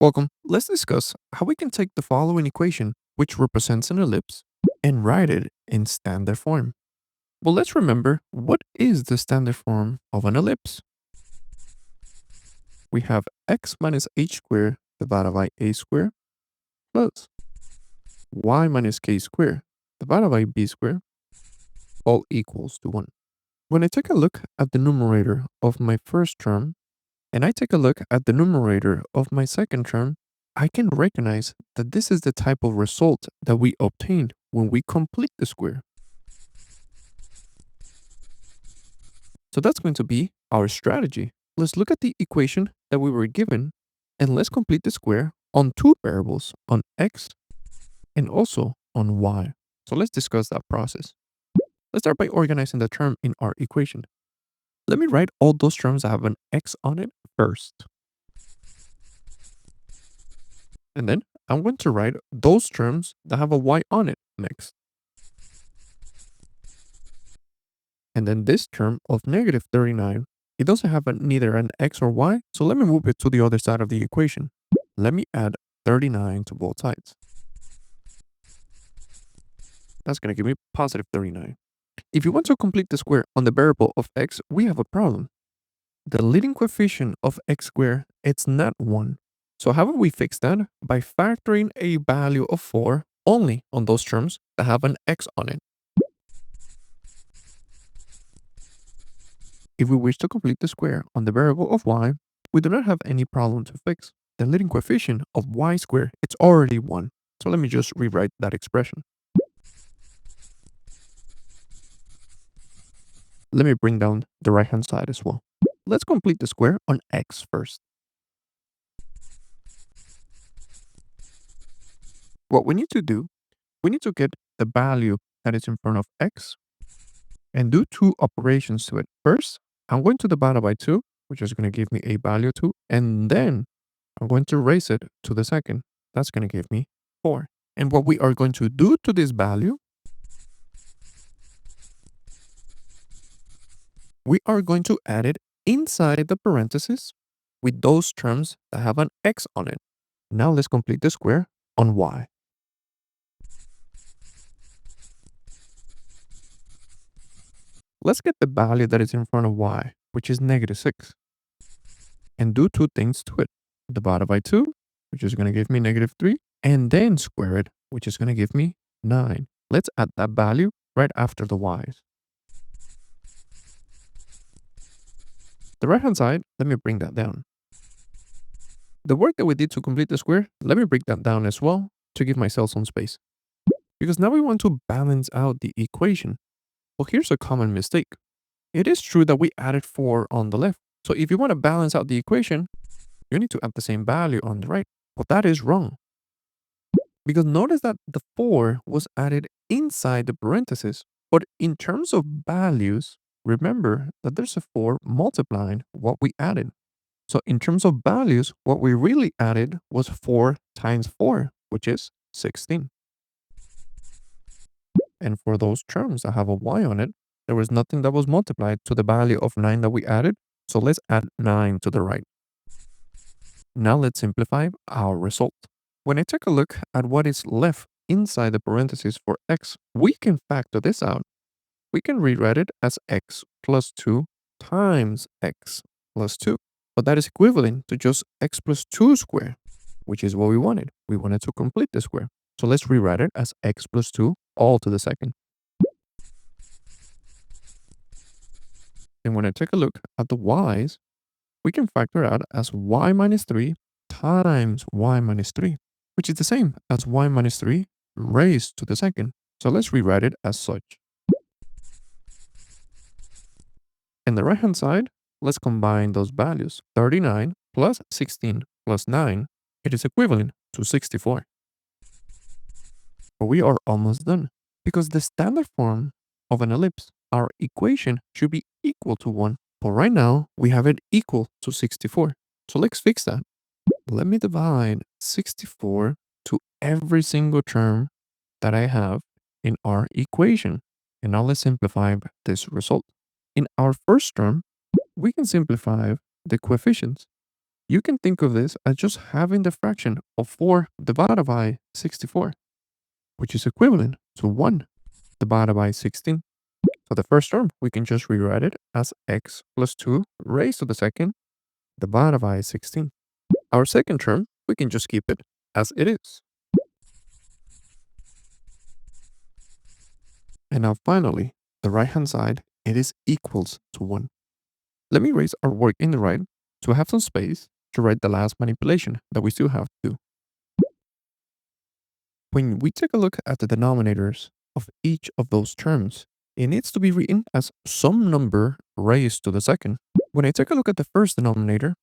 Welcome. Let's discuss how we can take the following equation, which represents an ellipse, and write it in standard form. Well, let's remember what is the standard form of an ellipse. We have x minus h squared divided by a squared plus y minus k squared divided by b squared all equals to 1. When I take a look at the numerator of my first term and I take a look at the numerator of my second term, I can recognize that this is the type of result that we obtain when we complete the square. So that's going to be our strategy. Let's look at the equation that we were given and let's complete the square on two variables, on x and also on y. So let's discuss that process. Let's start by organizing the term in our equation. Let me write all those terms that have an x on it first. And then I'm going to write those terms that have a y on it next. And then this term of negative 39, it doesn't have neither an x or y, so let me move it to the other side of the equation. Let me add 39 to both sides. That's going to give me positive 39. If you want to complete the square on the variable of x, we have a problem. The leading coefficient of x squared, it's not 1. So how will we fix that? By factoring a value of 4 only on those terms that have an x on it. If we wish to complete the square on the variable of y, we do not have any problem to fix. The leading coefficient of y squared, it's already 1. So let me just rewrite that expression. Let me bring down the right hand side as well. Let's complete the square on x first. What we need to do, we need to get the value that is in front of x and do two operations to it. First, I'm going to divide it by 2, which is going to give me a value 2, and then I'm going to raise it to the second. That's going to give me 4. And what we are going to do to this value, we are going to add it inside the parentheses with those terms that have an x on it. Now let's complete the square on y. Let's get the value that is in front of y, which is negative 6, and do two things to it. Divide it by 2, which is going to give me negative 3, and then square it, which is going to give me 9. Let's add that value right after the y's. The right hand side, let me bring that down. The work that we did to complete the square, let me break that down as well to give myself some space. Because now we want to balance out the equation. Well, here's a common mistake. It is true that we added 4 on the left. So if you want to balance out the equation, you need to add the same value on the right. But that is wrong. Because notice that the 4 was added inside the parentheses. But in terms of values, remember that there's a 4 multiplying what we added. So in terms of values, what we really added was 4 times 4, which is 16. And for those terms that have a y on it, there was nothing that was multiplied to the value of 9 that we added. So let's add 9 to the right. Now let's simplify our result. When I take a look at what is left inside the parentheses for x, we can factor this out. We can rewrite it as x plus 2 times x plus 2. But that is equivalent to just x plus 2 squared, which is what we wanted. We wanted to complete the square. So let's rewrite it as x plus 2 all to the second. And when I take a look at the y's, we can factor out as y minus 3 times y minus 3, which is the same as y minus 3 raised to the second. So let's rewrite it as such. In the right hand side, let's combine those values. 39 plus 16 plus 9, it is equivalent to 64. But we are almost done. Because the standard form of an ellipse, our equation should be equal to 1. But right now, we have it equal to 64. So let's fix that. Let me divide 64 to every single term that I have in our equation. And now let's simplify this result. In our first term, we can simplify the coefficients. You can think of this as just having the fraction of 4 divided by 64, which is equivalent to 1 divided by 16. So the first term, we can just rewrite it as x plus 2 raised to the second divided by 16. Our second term, we can just keep it as it is. And now finally, the right-hand side, it is equals to 1. Let me erase our work in the right to have some space to write the last manipulation that we still have to do. When we take a look at the denominators of each of those terms, it needs to be written as some number raised to the second. When I take a look at the first denominator,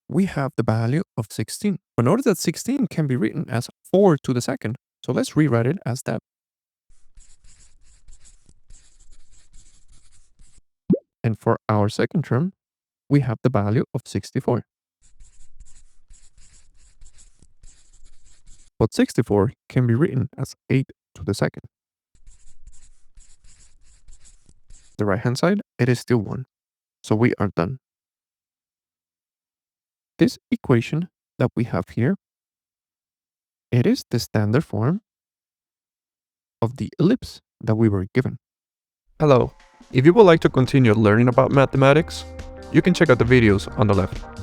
we have the value of 16. But notice that 16 can be written as 4 to the second. So let's rewrite it as that. And for our second term, we have the value of 64. But 64 can be written as 8 to the second. The right-hand side, it is still 1. So we are done. This equation that we have here, it is the standard form of the ellipse that we were given. Hello. If you would like to continue learning about mathematics, you can check out the videos on the left.